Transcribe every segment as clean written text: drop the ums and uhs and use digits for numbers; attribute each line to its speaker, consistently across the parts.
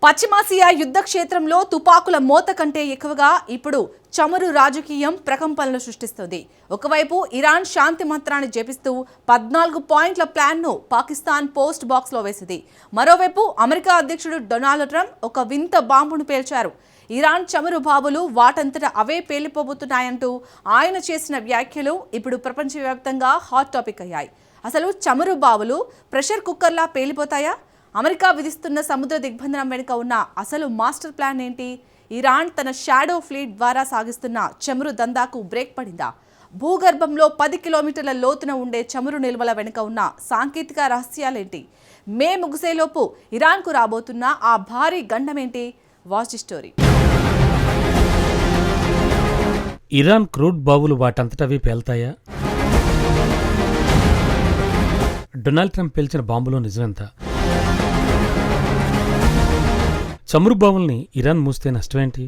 Speaker 1: పశ్చిమాసియా యుద్ధ క్షేత్రంలో తుపాకుల మోత కంటే ఎక్కువగా ఇప్పుడు చమురు రాజకీయం ప్రకంపనలు సృష్టిస్తుంది. ఒకవైపు ఇరాన్ శాంతి మంత్రాన్ని జపిస్తూ 14 పాయింట్ల ప్లాన్ను పాకిస్తాన్ పోస్ట్ బాక్స్లో వేసింది. మరోవైపు అమెరికా అధ్యక్షుడు డొనాల్డ్ ట్రంప్ ఒక వింత బాంబును పేల్చారు. ఇరాన్ చమురు బాబులు వాటంతట అవే పేలిపోబోతున్నాయంటూ ఆయన చేసిన వ్యాఖ్యలు ఇప్పుడు ప్రపంచవ్యాప్తంగా హాట్ టాపిక్ అయ్యాయి. అసలు చమురు బాబులు ప్రెషర్ కుక్కర్లా పేలిపోతాయా? అమెరికా విధిస్తున్న సముద్ర దిగ్బంధనం వెనుక ఉన్న అసలు మాస్టర్ ప్లాన్ ఏంటి? ఇరాన్ తన షాడో ఫ్లీట్ ద్వారా సాగిస్తున్న చమురు దందాకు బ్రేక్ పడిందా? భూగర్భంలో 10 కిలోమీటర్ల లోతున ఉండే చమురు నిల్వల వెనుక ఉన్న సాంకేతిక రహస్యాలేంటి? మే ముగిసేలోపు ఇరాన్కు రాబోతున్న ఆ భారీ గండమేంటి? Watch the story.
Speaker 2: Iran crude బావులు వాటంతటవి పేల్తాయా? Donald Trump పేల్చిన బాంబులో నిజమెంత? చమురు బావుల్ని ఇరాన్ మూస్తే నష్టమేంటి?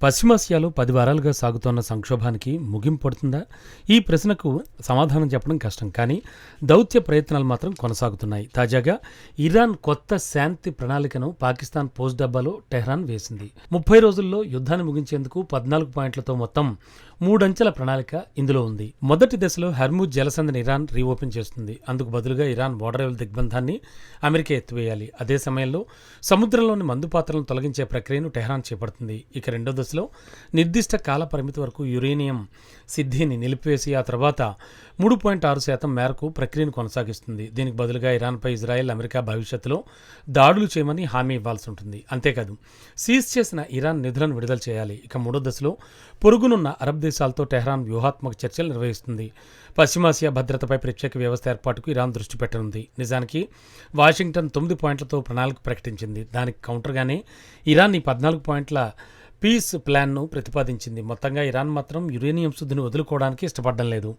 Speaker 2: పశ్చిమాసియాలో 10 వారాలుగా సాగుతోన్న సంక్షోభానికి ముగింపు పడుతుందా? ఈ ప్రశ్నకు సమాధానం చెప్పడం కష్టం. కానీ దౌత్య ప్రయత్నాలు మాత్రం కొనసాగుతున్నాయి. తాజాగా ఇరాన్ కొత్త శాంతి ప్రణాళికను పాకిస్తాన్ పోస్ట్ డబ్బాలో టెహ్రాన్ వేసింది. 30 రోజుల్లో యుద్ధాన్ని ముగించేందుకు 14 పాయింట్లతో మొత్తం 3 అంచెల ప్రణాళిక ఇందులో ఉంది. మొదటి దశలో హర్మూజ్ జలసంధిని ఇరాన్ రీఓపెన్ చేస్తుంది. అందుకు బదులుగా ఇరాన్ ఓడరేవుల దిగ్బంధాన్ని అమెరికా ఎత్తివేయాలి. అదే సమయంలో సముద్రంలోని మందు పాత్రలను తొలగించే ప్రక్రియను టెహ్రాన్ చేపడుతుంది. ఇక రెండో దశలో నిర్దిష్ట కాల పరిమితి వరకు యురేనియం సిద్ధిని నిలిపివేసి ఆ తర్వాత 3.6% మేరకు ప్రక్రియను కొనసాగిస్తుంది. దీనికి బదులుగా ఇరాన్పై ఇజ్రాయెల్, అమెరికా భవిష్యత్తులో దాడులు చేయమని హామీ ఇవ్వాల్సి ఉంటుంది. అంతేకాదు సీజ్ చేసిన ఇరాన్ నిధులను విడుదల చేయాలి. ఇక మూడో దశలో పొరుగునున్న అరబ్ దేశాలతో టెహ్రాన్ వ్యూహాత్మక చర్చలు నిర్వహిస్తుంది. పశ్చిమాసియా భద్రతపై ప్రత్యేక వ్యవస్థ ఏర్పాటుకు ఇరాన్ దృష్టి పెట్టనుంది. నిజానికి వాషింగ్టన్ 9 పాయింట్లతో ప్రణాళిక ప్రకటించింది. దానికి కౌంటర్గానే ఇరాన్ ఈ 14 పాయింట్ల పీస్ ప్లాన్ను ప్రతిపాదించింది. మొత్తంగా ఇరాన్ మాత్రం యురేనియం శుద్ధిని వదులుకోవడానికి ఇష్టపడడం లేదు.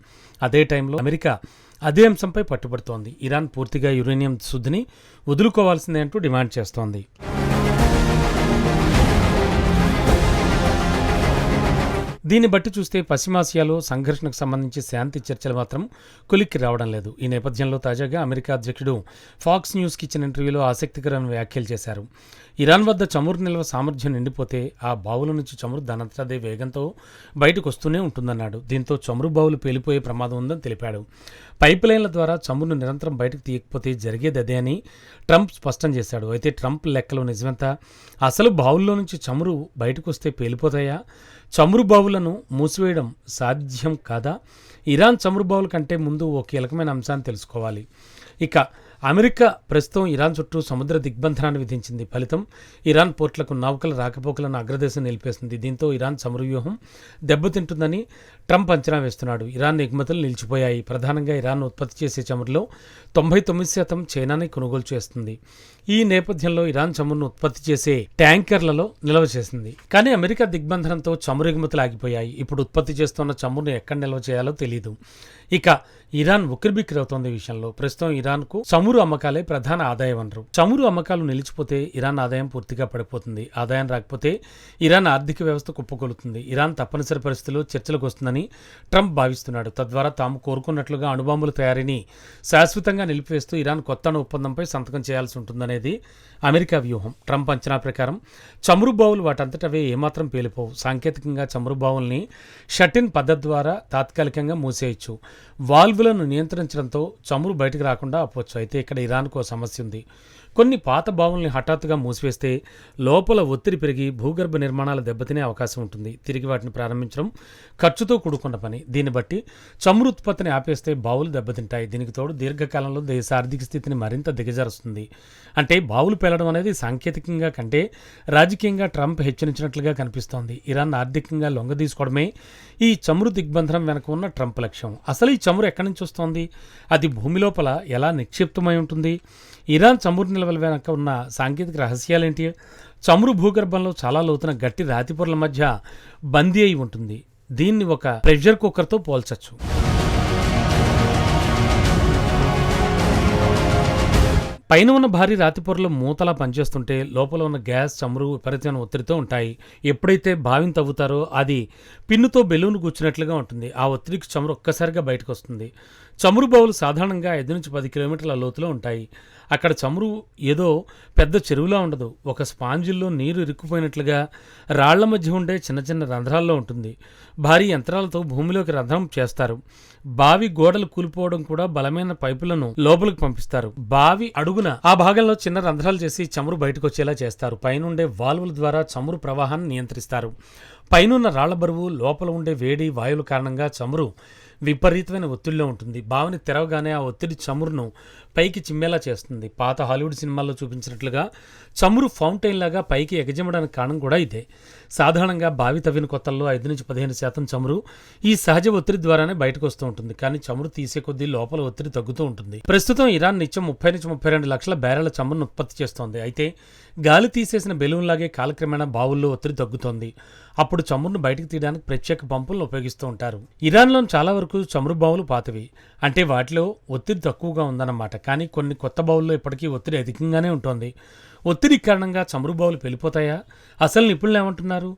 Speaker 2: అదే టైంలో అమెరికా అదే అంశంపై పట్టుబడుతోంది. ఇరాన్ పూర్తిగా యురేనియం శుద్ధిని వదులుకోవాల్సిందే అంటూ డిమాండ్ చేస్తోంది. దీన్ని బట్టి చూస్తే పశ్చిమాసియాలో సంఘర్షణకు సంబంధించి శాంతి చర్చలు మాత్రం కొలిక్కి రావడం లేదు. ఈ నేపథ్యంలో తాజాగా అమెరికా అధ్యక్షుడు ఫాక్స్ న్యూస్కి ఇచ్చిన ఇంటర్వ్యూలో ఆసక్తికరమైన వ్యాఖ్యలు చేశారు. ఇరాన్ వద్ద చమురు నిల్వ సామర్థ్యం నిండిపోతే ఆ బావుల నుంచి చమురు దానంతటదే వేగంతో బయటకు వస్తూనే ఉంటుందన్నాడు. దీంతో చమురు బావులు పేలిపోయే ప్రమాదం ఉందని తెలిపాడు. పైప్ లైన్ల ద్వారా చమురును నిరంతరం బయటకు తీయకపోతే జరిగేది అదే అని ట్రంప్ స్పష్టం చేశాడు. అయితే ట్రంప్ లెక్కలో నిజమెంత? అసలు బావుల్లో నుంచి చమురు బయటకు వస్తే పేలిపోతాయా? చమురు బావులను మూసివేయడం సాధ్యం కాదా? ఇరాన్ చమురు బావుల కంటే ముందు ఓ కీలకమైన అంశాన్ని తెలుసుకోవాలి. ఇక అమెరికా ప్రస్తుతం ఇరాన్ చుట్టూ సముద్ర దిగ్బంధనాన్ని విధించింది. ఫలితం ఇరాన్ పోర్టులకు నౌకల రాకపోకలను అగ్రదేశం నిలిపేసింది. దీంతో ఇరాన్ చమురు వ్యూహం దెబ్బతింటుందని ట్రంప్ అంచనా వేస్తున్నాడు. ఇరాన్ ఎగుమతులు నిలిచిపోయాయి. ప్రధానంగా ఇరాన్ ఉత్పత్తి చేసే చమురులో 99% చైనానే కొనుగోలు చేస్తుంది. ఈ నేపథ్యంలో ఇరాన్ చమురును ఉత్పత్తి చేసే ట్యాంకర్లలో నిల్వ చేసింది. కానీ అమెరికా దిగ్బంధనంతో చమురు ఎగుమతులు ఆగిపోయాయి. ఇప్పుడు ఉత్పత్తి చేస్తున్న చమురును ఎక్కడ నిల్వ చేయాలో తెలియదు. ఇక ఇరాన్ ఉక్కిరిబిక్కిరవుతోంది. ఈ విషయంలో ప్రస్తుతం ఇరాన్కు చమురు అమ్మకాలే ప్రధాన ఆదాయ వనరు. చమురు అమ్మకాలు నిలిచిపోతే ఇరాన్ ఆదాయం పూర్తిగా పడిపోతుంది. ఆదాయం రాకపోతే ఇరాన్ ఆర్థిక వ్యవస్థ కుప్పకొలుతుంది. ఇరాన్ తప్పనిసరి పరిస్థితుల్లో చర్చలకు వస్తుందని ట్రంప్ భావిస్తున్నాడు. తద్వారా తాము కోరుకున్నట్లుగా అణుబాంబుల తయారీని శాశ్వతంగా నిలిపివేస్తూ ఇరాన్ కొత్త ఒప్పందంపై సంతకం చేయాల్సి ఉంటుందనేది అమెరికా వ్యూహం. ట్రంప్ అంచనా ప్రకారం చమురు బావులు వాటంతటవే ఏమాత్రం పేలిపోవు. సాంకేతికంగా చమురు బావుల్ని షటిన్ పద్ధతి ద్వారా తాత్కాలికంగా మూసేయచ్చు. వాల్వులను నియంత్రించడంతో చమురు బయటకు రాకుండా ఆపవచ్చు. అయితే ఇక్కడ ఇరాన్కు సమస్య ఉంది. కొన్ని పాత బావుల్ని హఠాత్తుగా మూసివేస్తే లోపల ఒత్తిడి పెరిగి భూగర్భ నిర్మాణాలు దెబ్బతినే అవకాశం ఉంటుంది. తిరిగి వాటిని ప్రారంభించడం ఖర్చుతో కూడుకున్న పని. దీన్ని బట్టి చమురు ఉత్పత్తిని ఆపేస్తే బావులు దెబ్బతింటాయి. దీనికి తోడు దీర్ఘకాలంలో దేశ ఆర్థిక స్థితిని మరింత దిగజారుస్తుంది. అంటే బావులు పేలడం అనేది సాంకేతికంగా కంటే రాజకీయంగా ట్రంప్ హెచ్చరించినట్లుగా కనిపిస్తోంది. ఇరాన్ ఆర్థికంగా లొంగదీసుకోవడమే ఈ చమురు దిగ్బంధనం వెనక ఉన్న ట్రంప్ లక్ష్యం. అసలు ఈ చమురు ఎక్కడి నుంచి వస్తోంది? అది భూమి లోపల ఎలా నిక్షిప్తమై ఉంటుంది? ఇరాన్ చమురు నిల్వల వెనక ఉన్న సాంకేతిక రహస్యాలేంటి? చమురు భూగర్భంలో చాలా లోతున గట్టి రాతి పొరల మధ్య బందీ అయి ఉంటుంది. దీన్ని ఒక ప్రెషర్ కుక్కర్తో పోల్చొచ్చు. పైన ఉన్న భారీ రాతి పొరలు మూతలా పనిచేస్తుంటే లోపల ఉన్న గ్యాస్, చమురు విపరీతమైన ఒత్తిడితో ఉంటాయి. ఎప్పుడైతే బావిని తవ్వుతారో అది పిన్నుతో బెలూన్ కూర్చున్నట్లుగా ఉంటుంది. ఆ ఒత్తిడికి చమురు ఒక్కసారిగా బయటకు వస్తుంది. చమురు బావులు సాధారణంగా 5 నుంచి 10 కిలోమీటర్ల లోతులో ఉంటాయి. అక్కడ చమురు ఏదో పెద్ద చెరువులా ఉండదు. ఒక స్పాంజిల్లో నీరు ఇరుక్కుపోయినట్లుగా రాళ్ల మధ్య ఉండే చిన్న చిన్న రంధ్రాల్లో ఉంటుంది. భారీ యంత్రాలతో భూమిలోకి రంధ్రం చేస్తారు. బావి గోడలు కూలిపోవడం కూడా బలమైన పైపులను లోపలికి పంపిస్తారు. బావి అడుగున ఆ భాగంలో చిన్న రంధ్రాలు చేసి చమురు బయటకు వచ్చేలా చేస్తారు. పైనుండే వాల్వుల ద్వారా చమురు ప్రవాహాన్ని నియంత్రిస్తారు. పైనున్న రాళ్ల బరువు, లోపల ఉండే వేడి వాయువుల కారణంగా చమురు విపరీతమైన ఒత్తిడిలో ఉంటుంది. బావిని తెరవగానే ఆ ఒత్తిడి చమురును పైకి చిమ్మేలా చేస్తుంది. పాత హాలీవుడ్ సినిమాల్లో చూపించినట్లుగా చమురు ఫౌంటైన్ లాగా పైకి ఎగజమ్మడానికి కారణం కూడా ఇదే. సాధారణంగా బావి తవ్విన కొత్తల్లో 5 నుంచి 15% చమురు ఈ సహజ ఒత్తిడి ద్వారానే బయటకు వస్తూ ఉంటుంది. కానీ చమురు తీసే కొద్దీ లోపల ఒత్తిడి తగ్గుతూ ఉంటుంది. ప్రస్తుతం ఇరాన్ నిత్యం 30 నుంచి 32 లక్షల బ్యారెల చమురును ఉత్పత్తి చేస్తోంది. అయితే గాలి తీసేసిన బెలూన్ లాగే కాలక్రమేణా బావుల్లో ఒత్తిడి తగ్గుతోంది. అప్పుడు చమురును బయటకు తీయడానికి ప్రత్యేక పంపులను ఉపయోగిస్తూ ఉంటారు. ఇరాన్లోని చాలా వరకు చమురు బావులు పాతవి, అంటే వాటిలో ఒత్తిడి తక్కువగా ఉందన్నమాట. కానీ కొన్ని కొత్త బావుల్లో ఇప్పటికీ ఒత్తిడి అధికంగానే ఉంటుంది. ఒత్తిడి కారణంగా చమురు బావులు పేలిపోతాయా? అసలు నిపుణులు ఏమంటున్నారు?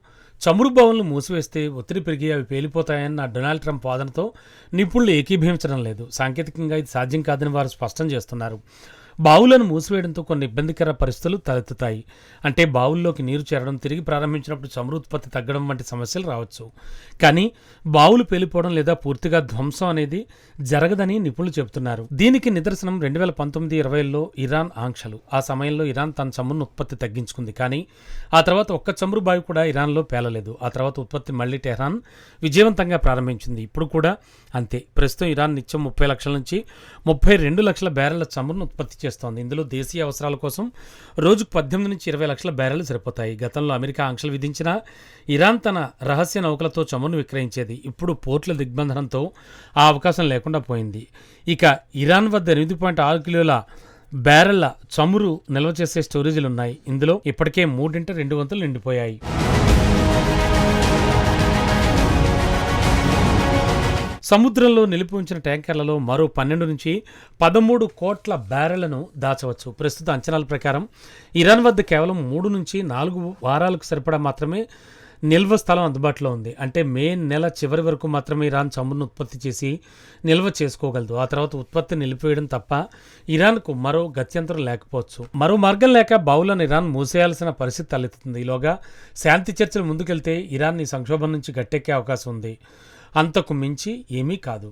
Speaker 2: చమురు బావులను మూసివేస్తే ఒత్తిడి పెరిగి అవి పేలిపోతాయన్న డొనాల్డ్ ట్రంప్ వాదనతో నిపుణులు ఏకీభవించడం లేదు. సాంకేతికంగా ఇది సాధ్యం కాదని వారు స్పష్టం చేస్తున్నారు. బావులను మూసివేయడంతో కొన్ని ఇబ్బందికర పరిస్థితులు తలెత్తుతాయి. అంటే బావుల్లోకి నీరు చేరడం, తిరిగి ప్రారంభించినప్పుడు చమురు ఉత్పత్తి తగ్గడం వంటి సమస్యలు రావచ్చు. కానీ బావులు పేలిపోవడం లేదా పూర్తిగా ధ్వంసం అనేది జరగదని నిపుణులు చెబుతున్నారు. దీనికి నిదర్శనం 2019-20లో ఇరాన్ ఆంక్షలు. ఆ సమయంలో ఇరాన్ తన చమురును ఉత్పత్తి తగ్గించుకుంది. కానీ ఆ తర్వాత ఒక్క చమురు బావి కూడా ఇరాన్లో పేలలేదు. ఆ తర్వాత ఉత్పత్తి మళ్లీ టెహ్రాన్ విజయవంతంగా ప్రారంభించింది. ఇప్పుడు కూడా అంతే. ప్రస్తుతం ఇరాన్ నిత్యం 30 లక్షల నుంచి 32 లక్షల బ్యారెళ్ల చమురును ఉత్పత్తి చేస్తోంది. ఇందులో దేశీయ అవసరాల కోసం రోజుకు 18 నుంచి 20 లక్షల బ్యారెళ్లు సరిపోతాయి. గతంలో అమెరికా ఆంక్షలు విధించినా ఇరాన్ తన రహస్య నౌకలతో చమురును విక్రయించేది. ఇప్పుడు పోర్టుల దిగ్బంధనంతో ఆ అవకాశం లేకుండా పోయింది. ఇక ఇరాన్ వద్ద 8.6 కిలోల బ్యారెళ్ల చమురు నిల్వ చేసే స్టోరేజీలున్నాయి. ఇందులో ఇప్పటికే 3 వంతులు నిండిపోయాయి. సముద్రంలో నిలిపి ఉంచిన ట్యాంకర్లలో మరో 12 నుంచి 13 కోట్ల బ్యారెళ్లను దాచవచ్చు. ప్రస్తుత అంచనాల ప్రకారం ఇరాన్ వద్ద కేవలం 3 నుంచి 4 వారాలకు సరిపడా మాత్రమే నిల్వ స్థలం అందుబాటులో ఉంది. అంటే మే నెల చివరి వరకు మాత్రమే ఇరాన్ చమురును ఉత్పత్తి చేసి నిల్వ చేసుకోగలదు. ఆ తర్వాత ఉత్పత్తి నిలిపివేయడం తప్ప ఇరాన్కు మరో గత్యంతరం లేకపోవచ్చు. మరో మార్గం లేక బావులను ఇరాన్ మూసేయాల్సిన పరిస్థితి తలెత్తుతుంది. ఈలోగా శాంతి చర్చలు ముందుకెళ్తే ఇరాన్ ఈ సంక్షోభం నుంచి గట్టెక్కే అవకాశం ఉంది. అంతకు మించి ఏమీ కాదు.